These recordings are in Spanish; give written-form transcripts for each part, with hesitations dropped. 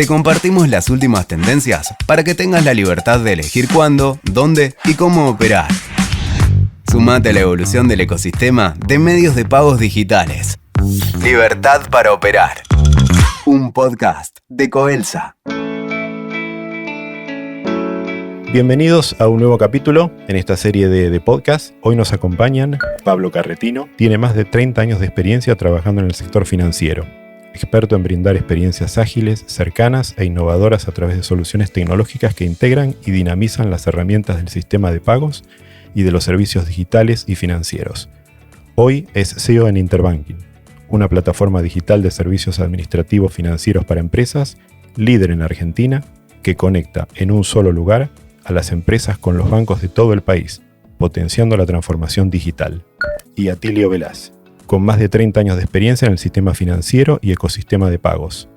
te compartimos las últimas tendencias para que tengas la libertad de elegir cuándo, dónde y cómo operar. Sumate a la evolución del ecosistema de medios de pagos digitales. Libertad para operar. Un podcast de Coelsa. Bienvenidos a un nuevo capítulo en esta serie de podcast. Hoy nos acompañan Pablo Carretino. Tiene más de 30 años de experiencia trabajando en el sector financiero. Experto en brindar experiencias ágiles, cercanas e innovadoras a través de soluciones tecnológicas que integran y dinamizan las herramientas del sistema de pagos y de los servicios digitales y financieros. Hoy es CEO en Interbanking, una plataforma digital de servicios administrativos financieros para empresas, líder en Argentina, que conecta en un solo lugar a las empresas con los bancos de todo el país, potenciando la transformación digital. Y Atilio Velaz, con más de 30 años de experiencia en el sistema financiero y ecosistema de pagos.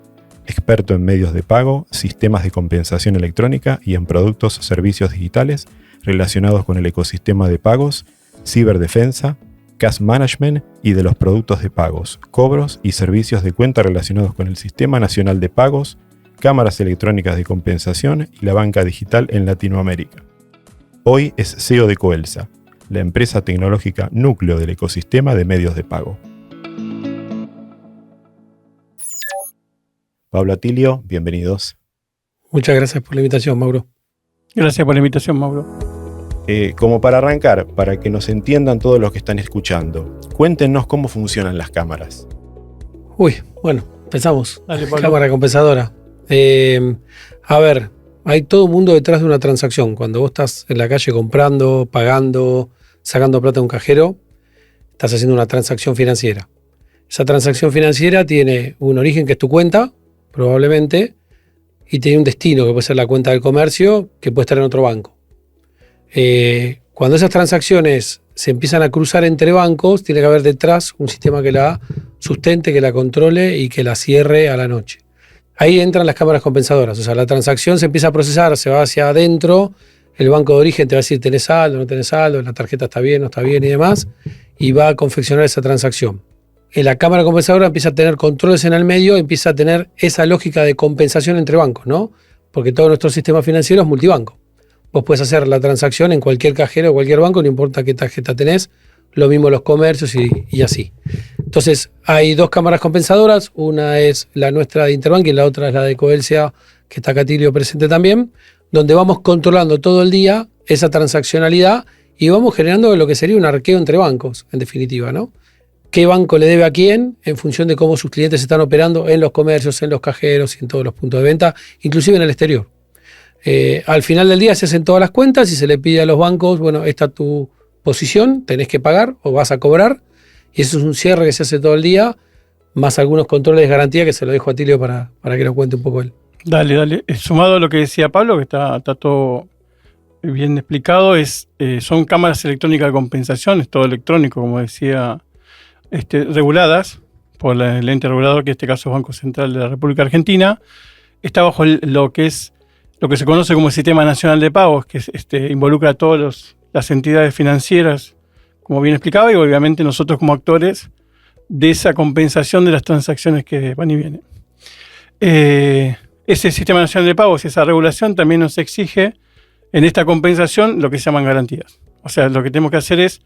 Experto en medios de pago, sistemas de compensación electrónica y en productos servicios digitales relacionados con el ecosistema de pagos, ciberdefensa, cash management y de los productos de pagos, cobros y servicios de cuenta relacionados con el Sistema Nacional de Pagos, cámaras electrónicas de compensación y la banca digital en Latinoamérica. Hoy es CEO de Coelsa, la empresa tecnológica núcleo del ecosistema de medios de pago. Pablo, Atilio, bienvenidos. Muchas gracias por la invitación, Mauro. Gracias por la invitación, Mauro. Como para arrancar, para que nos entiendan todos los que están escuchando, cuéntenos cómo funcionan las cámaras. Bueno, empezamos. Dale, Pablo. Cámara compensadora. A ver, hay todo un mundo detrás de una transacción. Cuando vos estás en la calle comprando, pagando, sacando plata de un cajero, estás haciendo una transacción financiera. Esa transacción financiera tiene un origen que es tu cuenta, probablemente, y tiene un destino que puede ser la cuenta del comercio, que puede estar en otro banco. Cuando esas transacciones se empiezan a cruzar entre bancos, tiene que haber detrás un sistema que la sustente, que la controle y que la cierre a la noche. Ahí entran las cámaras compensadoras, o sea, la transacción se empieza a procesar, se va hacia adentro, el banco de origen te va a decir tenés saldo, no tenés saldo, la tarjeta está bien, no está bien y demás, y va a confeccionar esa transacción. La cámara compensadora empieza a tener controles en el medio, empieza a tener esa lógica de compensación entre bancos, ¿no? Porque todo nuestro sistema financiero es multibanco. Vos podés hacer la transacción en cualquier cajero o cualquier banco, no importa qué tarjeta tenés, lo mismo los comercios y así. Entonces, hay dos cámaras compensadoras, una es la nuestra de Interbank y la otra es la de Coelsa, que está Catilio presente también, donde vamos controlando todo el día esa transaccionalidad y vamos generando lo que sería un arqueo entre bancos, en definitiva, ¿no? ¿Qué banco le debe a quién en función de cómo sus clientes están operando en los comercios, en los cajeros y en todos los puntos de venta, inclusive en el exterior? Al final del día se hacen todas las cuentas y se le pide a los bancos, bueno, esta es tu posición, tenés que pagar o vas a cobrar, y eso es un cierre que se hace todo el día, más algunos controles de garantía que se lo dejo a Atilio para que lo cuente un poco él. Dale. Sumado a lo que decía Pablo, que está todo bien explicado, son cámaras electrónicas de compensación, es todo electrónico, como decía, reguladas por el ente regulador, que en este caso es Banco Central de la República Argentina. Está bajo lo que se conoce como el Sistema Nacional de Pagos, que involucra a todas las entidades financieras, como bien explicaba, y obviamente nosotros como actores de esa compensación de las transacciones que van y vienen. Ese Sistema Nacional de Pagos y esa regulación también nos exige en esta compensación lo que se llaman garantías. O sea, lo que tenemos que hacer es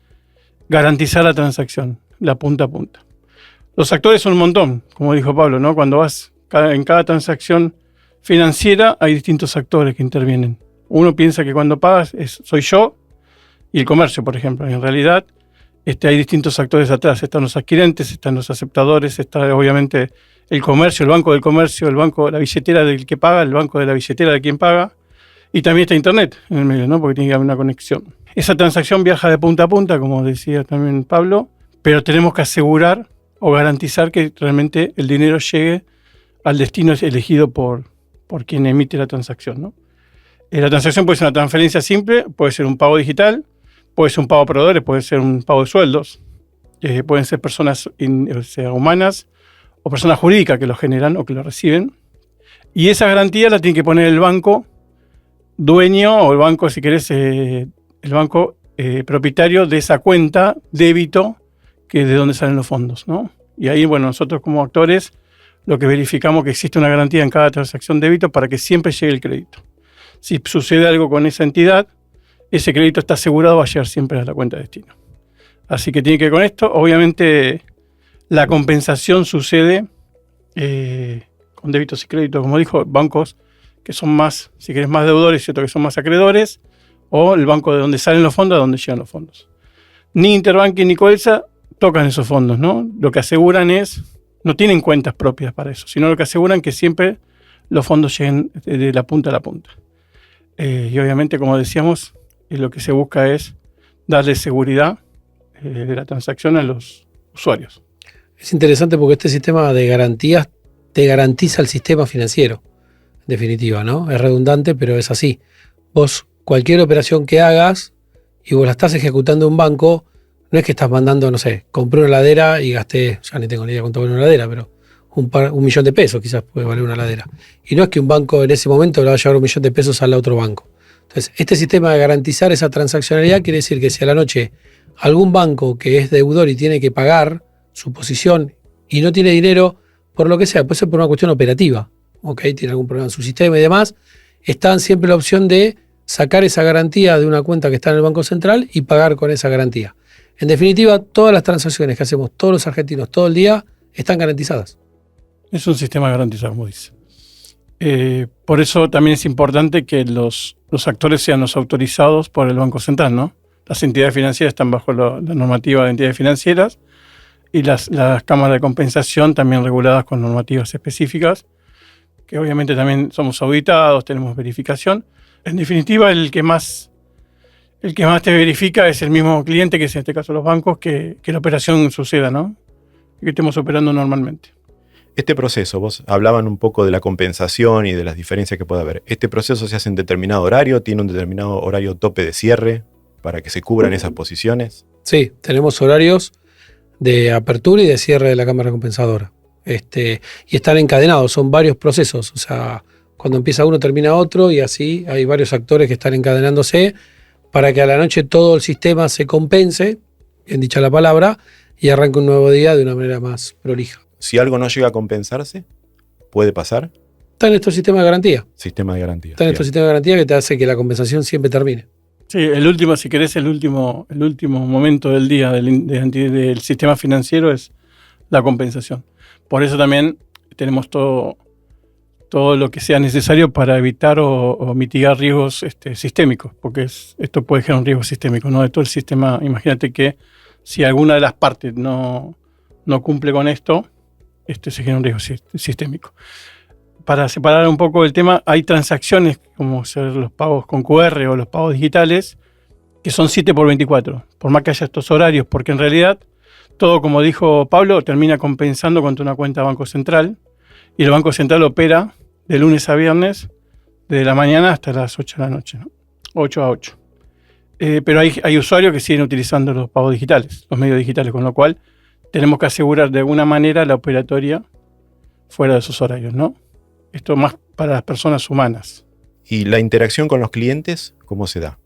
garantizar la transacción, la punta a punta. Los actores son un montón, como dijo Pablo, ¿no? Cuando vas en cada transacción financiera hay distintos actores que intervienen. Uno piensa que cuando pagas soy yo y el comercio, por ejemplo. En realidad hay distintos actores atrás. Están los adquirentes, están los aceptadores, está obviamente el comercio, el banco del comercio, el banco, la billetera del que paga, el banco de la billetera de quien paga, y también está Internet en el medio, ¿no? Porque tiene que haber una conexión. Esa transacción viaja de punta a punta, como decía también Pablo, pero tenemos que asegurar o garantizar que realmente el dinero llegue al destino elegido por quien emite la transacción, ¿no? La transacción puede ser una transferencia simple, puede ser un pago digital, puede ser un pago a proveedores, puede ser un pago de sueldos, pueden ser personas humanas o personas jurídicas que lo generan o que lo reciben. Y esa garantía la tiene que poner el banco dueño o el banco, si querés, el banco propietario de esa cuenta débito que es de donde salen los fondos, ¿no? Y ahí, bueno, nosotros como actores lo que verificamos que existe una garantía en cada transacción de débito para que siempre llegue el crédito. Si sucede algo con esa entidad, ese crédito está asegurado, va a llegar siempre a la cuenta de destino. Así que tiene que ver con esto. Obviamente la compensación sucede con débitos y créditos, como dijo, bancos que son más, si querés, más deudores y otros que son más acreedores, o el banco de donde salen los fondos a donde llegan los fondos. Ni Interbanking ni Codelsa tocan esos fondos, ¿no? Lo que aseguran no tienen cuentas propias para eso, sino lo que aseguran que siempre los fondos lleguen de la punta a la punta. Y obviamente, como decíamos, lo que se busca es darle seguridad de la transacción a los usuarios. Es interesante porque este sistema de garantías te garantiza el sistema financiero, en definitiva, ¿no? Es redundante, pero es así. Vos, cualquier operación que hagas y vos la estás ejecutando en un banco, no es que estás mandando, no sé, compré una heladera y gasté, ya ni tengo ni idea cuánto vale una heladera, pero $1 millón quizás puede valer una heladera. Y no es que un banco en ese momento le va a llevar $1 millón al otro banco. Entonces, este sistema de garantizar esa transaccionalidad quiere decir que si a la noche algún banco que es deudor y tiene que pagar su posición y no tiene dinero, por lo que sea, puede ser por una cuestión operativa, ¿ok? Tiene algún problema en su sistema y demás, están siempre la opción de sacar esa garantía de una cuenta que está en el Banco Central y pagar con esa garantía. En definitiva, todas las transacciones que hacemos todos los argentinos todo el día están garantizadas. Es un sistema garantizado, como dice. Por eso también es importante que los actores sean los autorizados por el Banco Central, ¿no? Las entidades financieras están bajo la normativa de entidades financieras y las cámaras de compensación también reguladas con normativas específicas, que obviamente también somos auditados, tenemos verificación. En definitiva, el que más te verifica es el mismo cliente, que es en este caso los bancos, que la operación suceda, ¿no? Que estemos operando normalmente. Este proceso, vos hablaban un poco de la compensación y de las diferencias que puede haber. ¿Este proceso se hace en determinado horario? ¿Tiene un determinado horario tope de cierre para que se cubran esas posiciones? Sí, tenemos horarios de apertura y de cierre de la cámara compensadora. Y están encadenados, son varios procesos. O sea, cuando empieza uno termina otro y así hay varios actores que están encadenándose para que a la noche todo el sistema se compense, bien dicha la palabra, y arranque un nuevo día de una manera más prolija. Si algo no llega a compensarse, ¿puede pasar? Está en nuestro sistema de garantía. Sistema de garantía. Está en nuestro sistema de garantía que te hace que la compensación siempre termine. Sí, si querés, el último momento del día del sistema financiero es la compensación. Por eso también tenemos todo lo que sea necesario para evitar o mitigar riesgos sistémicos, porque esto puede generar un riesgo sistémico, ¿no? De todo el sistema. Imagínate que si alguna de las partes no cumple con esto, se genera un riesgo sistémico. Para separar un poco el tema, hay transacciones como ser los pagos con QR o los pagos digitales que son 7x24, por más que haya estos horarios, porque en realidad todo, como dijo Pablo, termina compensando contra una cuenta Banco Central y el Banco Central opera de lunes a viernes, desde la mañana hasta las 8 de la noche, ¿no? 8 a 8. Pero hay usuarios que siguen utilizando los pagos digitales, los medios digitales, con lo cual tenemos que asegurar de alguna manera la operatoria fuera de esos horarios, ¿no? Esto más para las personas humanas. ¿Y la interacción con los clientes, cómo se da?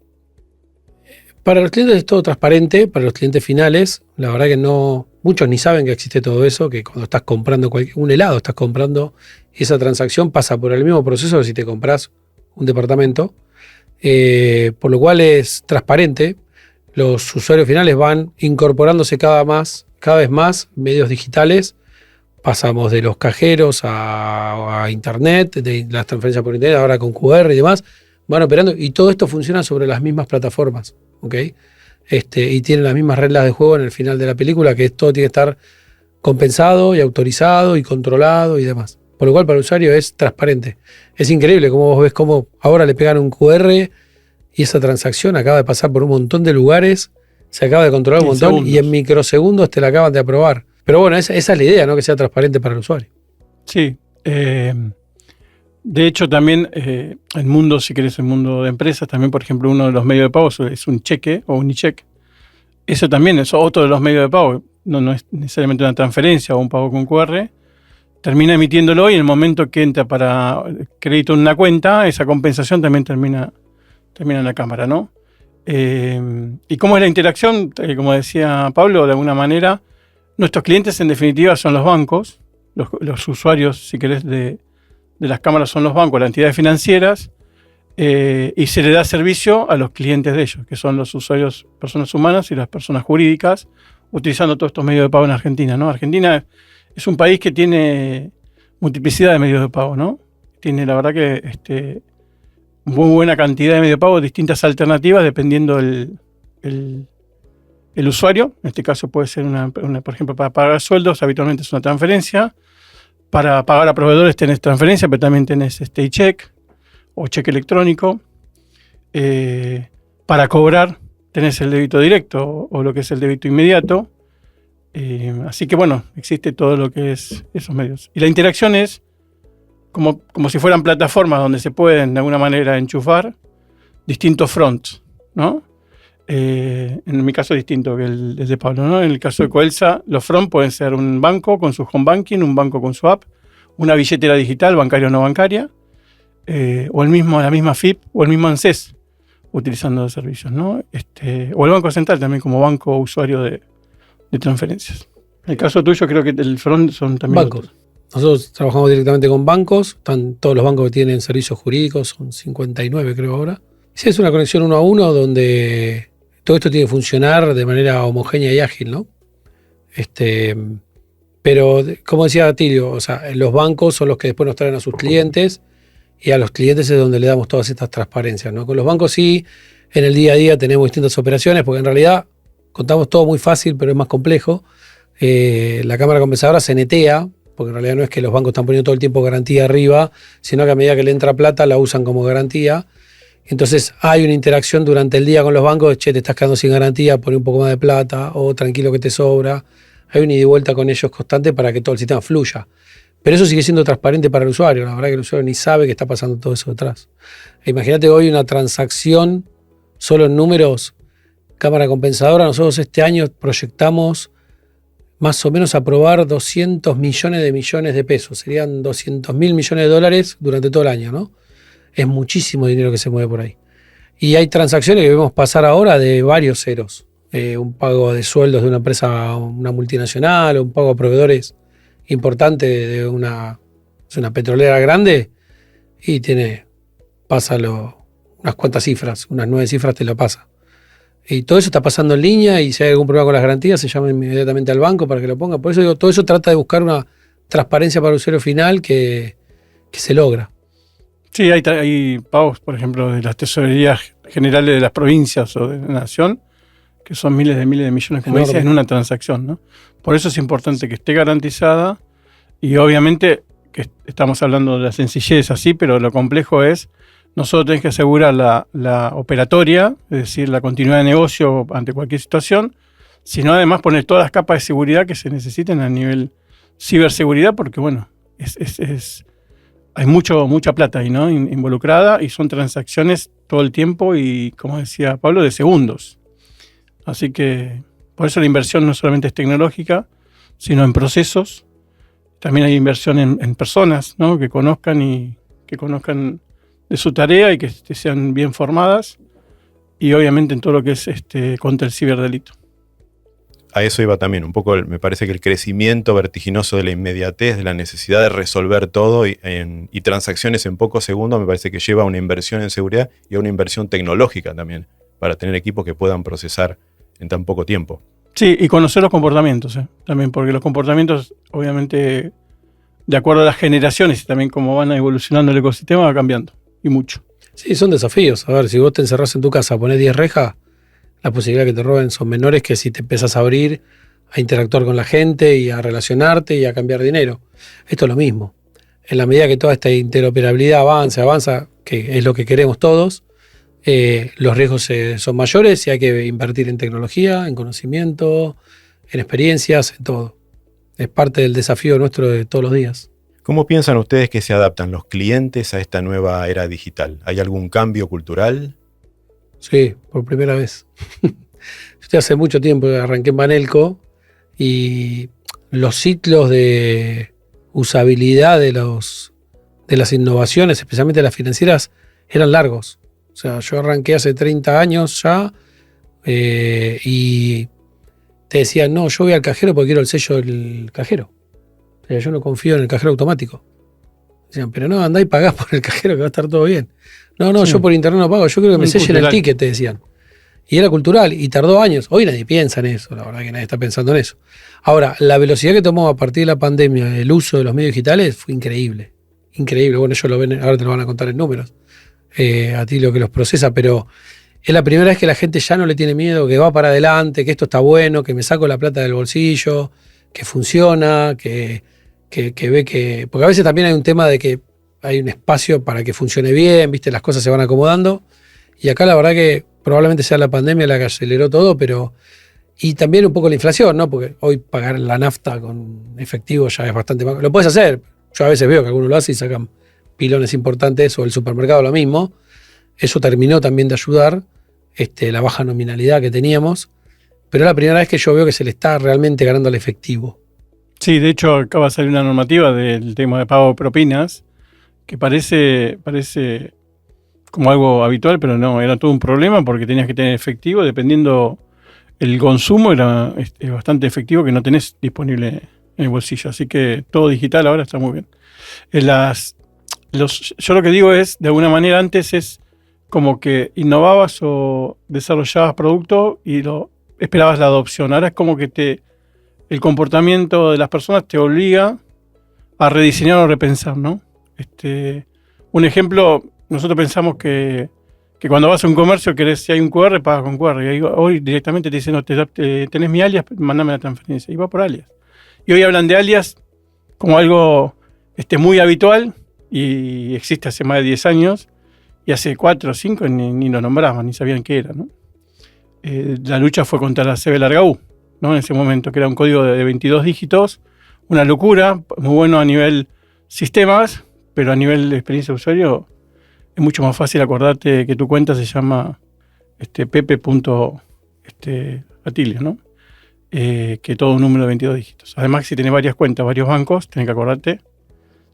Para los clientes es todo transparente, para los clientes finales, la verdad que no, muchos ni saben que existe todo eso, que cuando estás comprando un helado, estás comprando esa transacción, pasa por el mismo proceso que si te compras un departamento, por lo cual es transparente. Los usuarios finales van incorporándose cada vez más medios digitales. Pasamos de los cajeros a internet, de las transferencias por internet, ahora con QR y demás, van operando y todo esto funciona sobre las mismas plataformas, ¿ok? Y tienen las mismas reglas de juego en el final de la película, que todo tiene que estar compensado y autorizado y controlado y demás. Por lo cual para el usuario es transparente. Es increíble cómo vos ves cómo ahora le pegan un QR y esa transacción acaba de pasar por un montón de lugares, se acaba de controlar un montón segundos. Y en microsegundos te la acaban de aprobar. Pero bueno, esa es la idea, ¿no? Que sea transparente para el usuario. Sí. De hecho, también el mundo, si querés, el mundo de empresas, también, por ejemplo, uno de los medios de pago es un cheque o un e-cheque. Eso también es otro de los medios de pago. No es necesariamente una transferencia o un pago con QR. Termina emitiéndolo y en el momento que entra para crédito en una cuenta, esa compensación también termina en la cámara, ¿no? ¿Y cómo es la interacción? Como decía Pablo, de alguna manera, nuestros clientes en definitiva son los bancos, los usuarios, si querés, de las cámaras son los bancos, las entidades financieras, y se le da servicio a los clientes de ellos, que son los usuarios, personas humanas y las personas jurídicas, utilizando todos estos medios de pago en Argentina, ¿no? Argentina es un país que tiene multiplicidad de medios de pago, ¿no? Tiene, la verdad, que muy buena cantidad de medios de pago, distintas alternativas dependiendo el usuario. En este caso puede ser por ejemplo, para pagar sueldos habitualmente es una transferencia. Para pagar a proveedores tenés transferencia, pero también tenés e-check o cheque electrónico. Para cobrar tenés el débito directo o lo que es el débito inmediato. Así que bueno, existe todo lo que es esos medios. Y la interacción es como si fueran plataformas donde se pueden de alguna manera enchufar distintos fronts, ¿no? En mi caso es distinto que el de Pablo, ¿no? En el caso de Coelsa, los fronts pueden ser un banco con su home banking, un banco con su app, una billetera digital, bancaria o no bancaria, o la misma FIP o el mismo ANSES utilizando los servicios, ¿no? O el Banco Central también como banco usuario de transferencias. En el caso tuyo creo que el front son también bancos. Nosotros trabajamos directamente con bancos, están todos los bancos que tienen servicios jurídicos, son 59 creo ahora. Sí, es una conexión uno a uno donde todo esto tiene que funcionar de manera homogénea y ágil, ¿no? Pero, como decía Tilio, o sea, los bancos son los que después nos traen a sus clientes y a los clientes es donde le damos todas estas transparencias, ¿no? Con los bancos sí, en el día a día tenemos distintas operaciones porque en realidad contamos todo muy fácil, pero es más complejo. La cámara compensadora se netea, porque en realidad no es que los bancos están poniendo todo el tiempo garantía arriba, sino que a medida que le entra plata la usan como garantía. Entonces hay una interacción durante el día con los bancos, che, te estás quedando sin garantía, pon un poco más de plata, o tranquilo que te sobra. Hay una ida y vuelta con ellos constante para que todo el sistema fluya. Pero eso sigue siendo transparente para el usuario, la verdad que el usuario ni sabe que está pasando todo eso detrás. Imagínate hoy una transacción solo en números, cámara compensadora, nosotros este año proyectamos más o menos aprobar 200 millones de pesos, serían 200 mil millones de dólares durante todo el año, ¿no? Es muchísimo dinero que se mueve por ahí. Y hay transacciones que vemos pasar ahora de varios ceros. Un pago de sueldos de una empresa, una multinacional, o un pago a proveedores importante de una petrolera grande, y pasa unas cuantas cifras, unas 9 cifras te lo pasa. Y todo eso está pasando en línea, y si hay algún problema con las garantías, se llama inmediatamente al banco para que lo ponga. Por eso digo, todo eso trata de buscar una transparencia para el usuario final que se logra. Sí, hay pagos, por ejemplo, de las tesorerías generales de las provincias o de la nación, que son miles de millones, como dices, en una transacción, ¿no? Por eso es importante que esté garantizada, y obviamente que estamos hablando de la sencillez así, pero lo complejo es, no solo tenés que asegurar la operatoria, es decir, la continuidad de negocio ante cualquier situación, sino además poner todas las capas de seguridad que se necesiten a nivel ciberseguridad, porque bueno, hay mucha plata ahí, ¿no? Involucrada, y son transacciones todo el tiempo y, como decía Pablo, de segundos. Así que por eso la inversión no solamente es tecnológica, sino en procesos. También hay inversión en personas, ¿no? Que conozcan de su tarea y que sean bien formadas, y obviamente en todo lo que es contra el ciberdelito. A eso iba también, un poco me parece que el crecimiento vertiginoso de la inmediatez, de la necesidad de resolver todo y transacciones en pocos segundos, me parece que lleva a una inversión en seguridad y a una inversión tecnológica también, para tener equipos que puedan procesar en tan poco tiempo. Sí, y conocer los comportamientos, también, porque los comportamientos, obviamente, de acuerdo a las generaciones y también cómo van evolucionando el ecosistema, va cambiando, y mucho. Sí, son desafíos. A ver, si vos te encerrás en tu casa, ponés 10 rejas, la posibilidad de que te roben son menores que si te empezás a abrir, a interactuar con la gente y a relacionarte y a cambiar dinero. Esto es lo mismo. En la medida que toda esta interoperabilidad avanza, que es lo que queremos todos, los riesgos son mayores y hay que invertir en tecnología, en conocimiento, en experiencias, en todo. Es parte del desafío nuestro de todos los días. ¿Cómo piensan ustedes que se adaptan los clientes a esta nueva era digital? ¿Hay algún cambio cultural? Sí, por primera vez. Yo hace mucho tiempo arranqué en Banelco y los ciclos de usabilidad de las innovaciones, especialmente las financieras, eran largos. O sea, yo arranqué hace 30 años ya y te decían, no, yo voy al cajero porque quiero el sello del cajero. Pero yo no confío en el cajero automático. Decían, pero no, andá y pagás por el cajero que va a estar todo bien. No, Sí. yo por internet no pago, yo creo que me Muy sellen el cultural. ticket, te decían. Y era cultural, y tardó años. Hoy nadie piensa en eso, la verdad que nadie está pensando en eso. Ahora, la velocidad que tomó a partir de la pandemia el uso de los medios digitales fue increíble. Increíble. Bueno, ellos lo ven, ahora te lo van a contar en números. A ti lo que los procesa, pero es la primera vez que la gente ya no le tiene miedo, que va para adelante, que esto está bueno, que me saco la plata del bolsillo, que funciona, que ve que. Porque a veces también hay un tema de que hay un espacio para que funcione bien, ¿viste? Las cosas se van acomodando. Y acá la verdad que probablemente sea la pandemia la que aceleró todo, pero. Y también un poco la inflación, ¿no? Porque hoy pagar la nafta con efectivo ya es bastante más. Lo puedes hacer. Yo a veces veo que algunos lo hacen y sacan pilones importantes, o el supermercado lo mismo. Eso terminó también de ayudar, la baja nominalidad que teníamos. Pero es la primera vez que yo veo que se le está realmente ganando al efectivo. Sí, de hecho acaba de salir una normativa del tema de pago de propinas que parece como algo habitual, pero no, era todo un problema porque tenías que tener efectivo, dependiendo el consumo era bastante efectivo que no tenés disponible en el bolsillo. Así que todo digital ahora está muy bien. Yo lo que digo es, de alguna manera antes es como que innovabas o desarrollabas producto y esperabas la adopción. Ahora es como que el comportamiento de las personas te obliga a rediseñar o repensar, ¿no? Un ejemplo, nosotros pensamos que cuando vas a un comercio, si hay un QR, pagas con QR. Y ahí, hoy directamente te dicen, no, tenés mi alias, mandame la transferencia. Y va por alias. Y hoy hablan de alias como algo muy habitual y existe hace más de 10 años. Y hace 4 o 5 ni lo nombraban, ni sabían qué era, ¿no? La lucha fue contra la CB larga U, ¿no? En ese momento, que era un código de 22 dígitos, una locura, muy bueno a nivel sistemas, pero a nivel de experiencia de usuario es mucho más fácil acordarte que tu cuenta se llama pepe.atilio, ¿no? Que todo un número de 22 dígitos. Además, si tenés varias cuentas, varios bancos, tenés que acordarte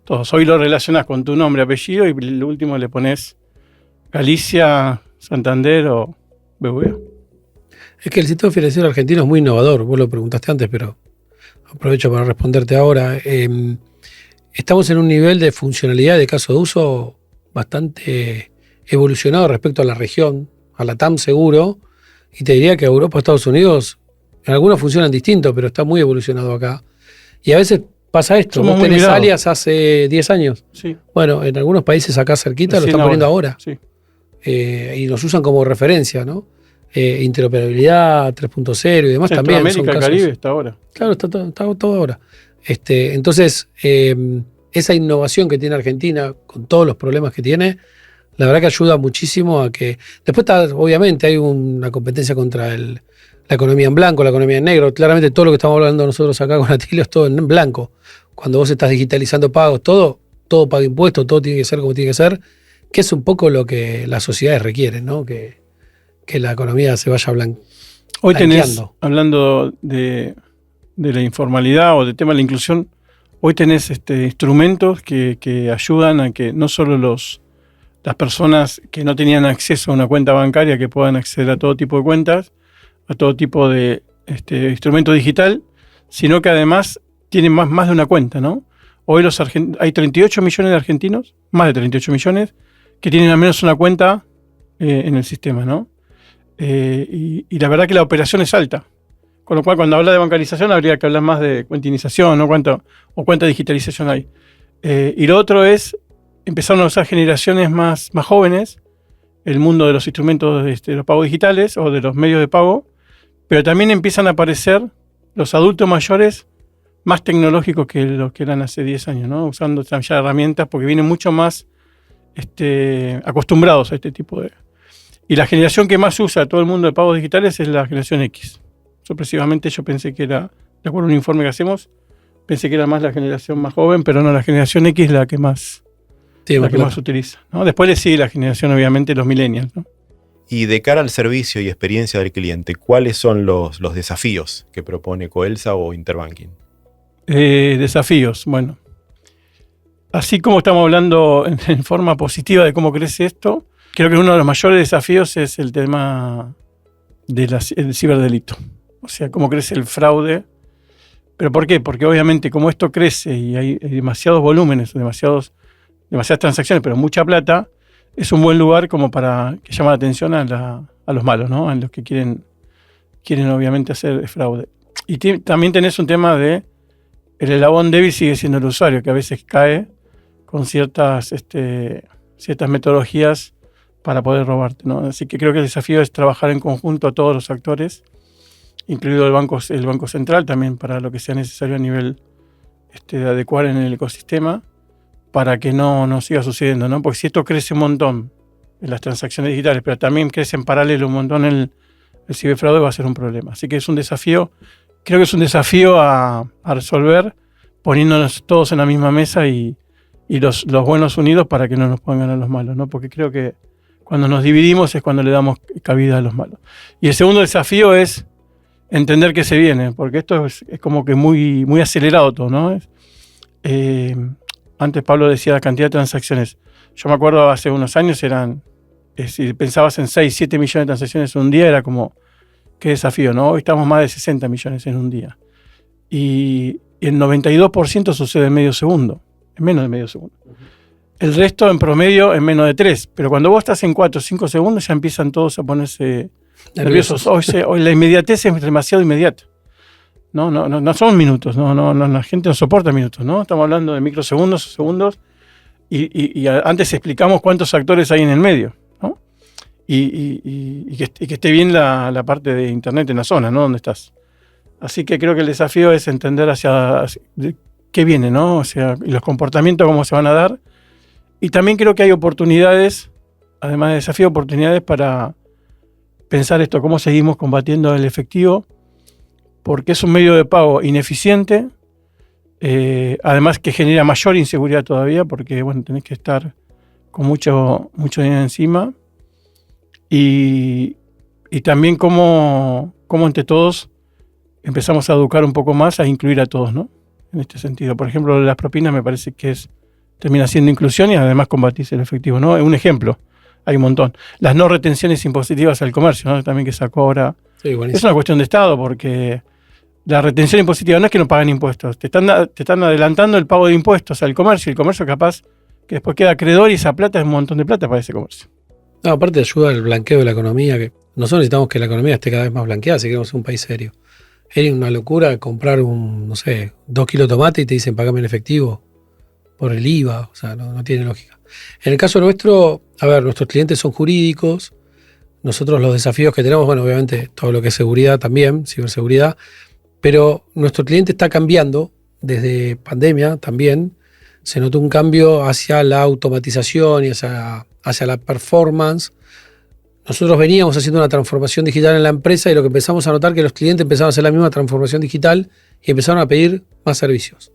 todos. Hoy lo relacionás con tu nombre, apellido y el último le pones Galicia, Santander o BBVA. Es que el sistema financiero argentino es muy innovador. Vos lo preguntaste antes, pero aprovecho para responderte ahora. Estamos en un nivel de funcionalidad de caso de uso bastante evolucionado respecto a la región, a la TAM seguro, y te diría que Europa, Estados Unidos, en algunos funcionan distinto, pero está muy evolucionado acá. Y a veces pasa esto, Somos vos muy tenés mirados. alias hace 10 años. Sí. Bueno, en algunos países acá cerquita lo Recién están poniendo ahora. Sí. Y nos usan como referencia, ¿no? Interoperabilidad 3.0 y demás también. Son Centroamérica, el casos. Caribe está ahora. Claro, está todo ahora. Entonces, esa innovación que tiene Argentina, con todos los problemas que tiene, la verdad que ayuda muchísimo a que. Después obviamente hay una competencia contra la economía en blanco, la economía en negro. Claramente todo lo que estamos hablando nosotros acá con Atilio es todo en blanco. Cuando vos estás digitalizando pagos, todo paga impuestos, todo tiene que ser como tiene que ser, que es un poco lo que las sociedades requieren, ¿no? Que la economía se vaya Hoy tenés, blanqueando. hablando de la informalidad o del tema de la inclusión, hoy tenés instrumentos que ayudan a que no solo las personas que no tenían acceso a una cuenta bancaria que puedan acceder a todo tipo de cuentas, a todo tipo de instrumento digital, sino que además tienen más de una cuenta, ¿no? Hoy hay 38 millones de argentinos, más de 38 millones, que tienen al menos una cuenta en el sistema, ¿no? Y la verdad que la operación es alta. Con lo cual, cuando habla de bancarización, habría que hablar más de cuentinización, ¿no? Cuánta digitalización hay. Y lo otro es, empezaron a usar generaciones más jóvenes el mundo de los instrumentos de los pagos digitales o de los medios de pago, pero también empiezan a aparecer los adultos mayores más tecnológicos que los que eran hace 10 años, ¿no? Usando ya herramientas porque vienen mucho más acostumbrados a este tipo de... Y la generación que más usa todo el mundo de pagos digitales es la generación X. Sorpresivamente yo pensé que era, de acuerdo a un informe que hacemos, pensé que era más la generación más joven, pero no, la generación X es la que más, más utiliza, ¿no? Después le sigue la generación, obviamente, los millennials, ¿no? Y de cara al servicio y experiencia del cliente, ¿cuáles son los desafíos que propone Coelsa o Interbanking? Desafíos, bueno. Así como estamos hablando en forma positiva de cómo crece esto, creo que uno de los mayores desafíos es el tema del ciberdelito. O sea, cómo crece el fraude ¿Pero por qué? Porque obviamente como esto crece y hay demasiados volúmenes, demasiadas transacciones, pero mucha plata, es un buen lugar como para que llame la atención a los malos, ¿no? A los que quieren obviamente hacer fraude. Y también tenés un tema de el eslabón débil sigue siendo el usuario, que a veces cae con ciertas metodologías para poder robarte, ¿no? Así que creo que el desafío es trabajar en conjunto a todos los actores, incluido el Banco Central también, para lo que sea necesario a nivel de adecuar en el ecosistema para que no siga sucediendo, ¿no? Porque si esto crece un montón en las transacciones digitales, pero también crece en paralelo un montón el ciberfraude, va a ser un problema. Así que es un desafío, creo que es un desafío a resolver poniéndonos todos en la misma mesa y los buenos unidos para que no nos puedan ganar los malos, ¿no? Porque creo que cuando nos dividimos es cuando le damos cabida a los malos. Y el segundo desafío es entender que se viene, porque esto es como que muy, muy acelerado todo, ¿no? Antes Pablo decía la cantidad de transacciones. Yo me acuerdo hace unos años si pensabas en 6, 7 millones de transacciones en un día, era como, qué desafío, ¿no? Hoy estamos más de 60 millones en un día. Y el 92% sucede en medio segundo, en menos de medio segundo. El resto en promedio en menos de 3. Pero cuando vos estás en 4 o 5 segundos ya empiezan todos a ponerse nerviosos. Hoy la inmediatez es demasiado inmediata. No son minutos, la gente no soporta minutos, ¿no? Estamos hablando de microsegundos o segundos y antes explicamos cuántos actores hay en el medio, ¿no? Y que esté bien la parte de internet en la zona, ¿no? Donde estás. Así que creo que el desafío es entender hacia qué viene, ¿no? O sea, y los comportamientos cómo se van a dar. Y también creo que hay oportunidades, además de desafíos, oportunidades para pensar esto, cómo seguimos combatiendo el efectivo, porque es un medio de pago ineficiente, además que genera mayor inseguridad todavía, porque bueno, tenés que estar con mucho dinero encima, y también cómo entre todos empezamos a educar un poco más, a incluir a todos, ¿no? En este sentido. Por ejemplo, las propinas me parece que termina siendo inclusión y además combatís el efectivo, ¿no? Un ejemplo, hay un montón. Las no retenciones impositivas al comercio, ¿no? También que sacó ahora. Sí, es una cuestión de Estado, porque la retención impositiva no es que no pagan impuestos, te están adelantando el pago de impuestos al comercio, y el comercio capaz que después queda acreedor y esa plata es un montón de plata para ese comercio. No, aparte ayuda al blanqueo de la economía, que nosotros necesitamos que la economía esté cada vez más blanqueada si queremos ser un país serio. Es una locura comprar 2 kilos de tomate y te dicen pagame en efectivo por el IVA, o sea, no tiene lógica. En el caso nuestro, nuestros clientes son jurídicos, nosotros los desafíos que tenemos, bueno, obviamente todo lo que es seguridad también, ciberseguridad, pero nuestro cliente está cambiando desde pandemia también, se notó un cambio hacia la automatización y hacia la performance. Nosotros veníamos haciendo una transformación digital en la empresa y lo que empezamos a notar que los clientes empezaron a hacer la misma transformación digital y empezaron a pedir más servicios.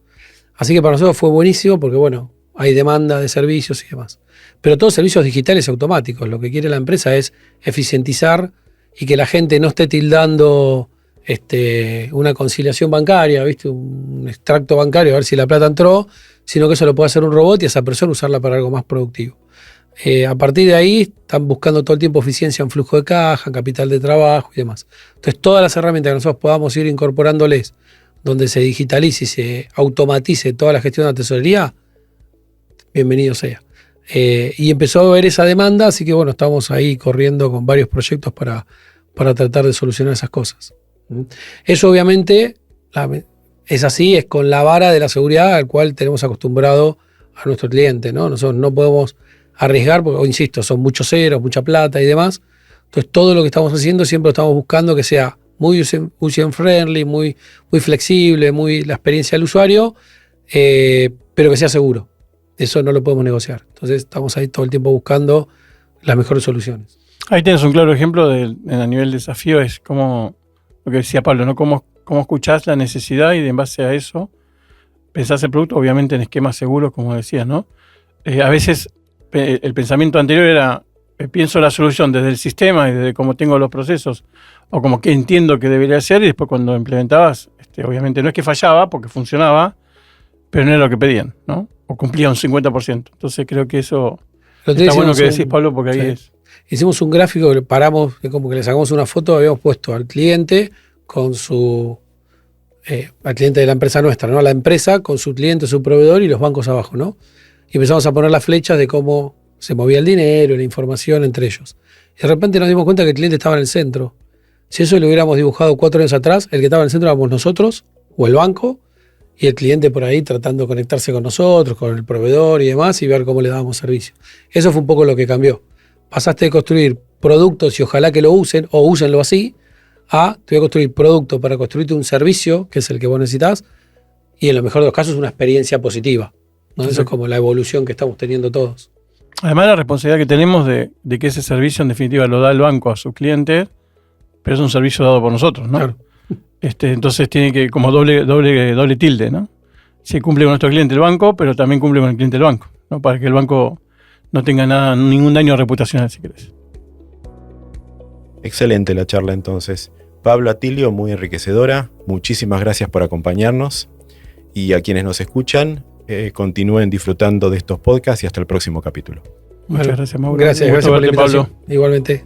Así que para nosotros fue buenísimo porque, bueno, hay demanda de servicios y demás. Pero todos servicios digitales automáticos. Lo que quiere la empresa es eficientizar y que la gente no esté tildando una conciliación bancaria, ¿viste? Un extracto bancario a ver si la plata entró, sino que eso lo puede hacer un robot y esa persona usarla para algo más productivo. A partir de ahí están buscando todo el tiempo eficiencia en flujo de caja, en capital de trabajo y demás. Entonces todas las herramientas que nosotros podamos ir incorporándoles, donde se digitalice y se automatice toda la gestión de la tesorería, bienvenido sea. Y empezó a haber esa demanda, así que bueno, estamos ahí corriendo con varios proyectos para tratar de solucionar esas cosas. Eso obviamente es así, es con la vara de la seguridad al cual tenemos acostumbrado a nuestro cliente, ¿no? Nosotros no podemos arriesgar, porque, insisto, son muchos ceros, mucha plata y demás. Entonces todo lo que estamos haciendo siempre lo estamos buscando que sea muy user-friendly, muy flexible, la experiencia del usuario, pero que sea seguro. Eso no lo podemos negociar. Entonces estamos ahí todo el tiempo buscando las mejores soluciones. Ahí tienes un claro ejemplo a nivel desafío, es como lo que decía Pablo, ¿no? Cómo escuchás la necesidad y en base a eso pensás el producto, obviamente en esquemas seguros, como decías, ¿no? A veces el pensamiento anterior era, pienso la solución desde el sistema y desde cómo tengo los procesos o como que entiendo que debería ser, y después cuando implementabas, obviamente no es que fallaba porque funcionaba, pero no era lo que pedían, ¿no? O cumplía un 50%. Entonces creo que eso está bueno que decís, Pablo, porque ahí es. Hicimos un gráfico que paramos, como que le sacamos una foto, habíamos puesto al cliente con su al cliente de la empresa nuestra, ¿no? La empresa con su cliente, su proveedor y los bancos abajo, ¿no? Y empezamos a poner las flechas de cómo se movía el dinero, la información entre ellos. Y de repente nos dimos cuenta que el cliente estaba en el centro. Si eso lo hubiéramos dibujado 4 años atrás, el que estaba en el centro éramos nosotros o el banco, y el cliente por ahí tratando de conectarse con nosotros, con el proveedor y demás, y ver cómo le dábamos servicio. Eso fue un poco lo que cambió. Pasaste de construir productos y ojalá que lo usen, o úsenlo así, a te voy a construir productos para construirte un servicio, que es el que vos necesitas, y en lo mejor de los casos una experiencia positiva, ¿no? Eso es como la evolución que estamos teniendo todos. Además, la responsabilidad que tenemos de que ese servicio en definitiva lo da el banco a sus clientes, pero es un servicio dado por nosotros, ¿no? Claro. Entonces tiene que, como doble tilde, ¿no? Se cumple con nuestro cliente el banco, pero también cumple con el cliente del banco, ¿no? Para que el banco no tenga ningún daño reputacional, si querés. Excelente la charla entonces. Pablo, Atilio, muy enriquecedora. Muchísimas gracias por acompañarnos. Y a quienes nos escuchan, continúen disfrutando de estos podcasts y hasta el próximo capítulo. Muchas gracias, Mauro. Gracias por la invitación. Pablo. Igualmente.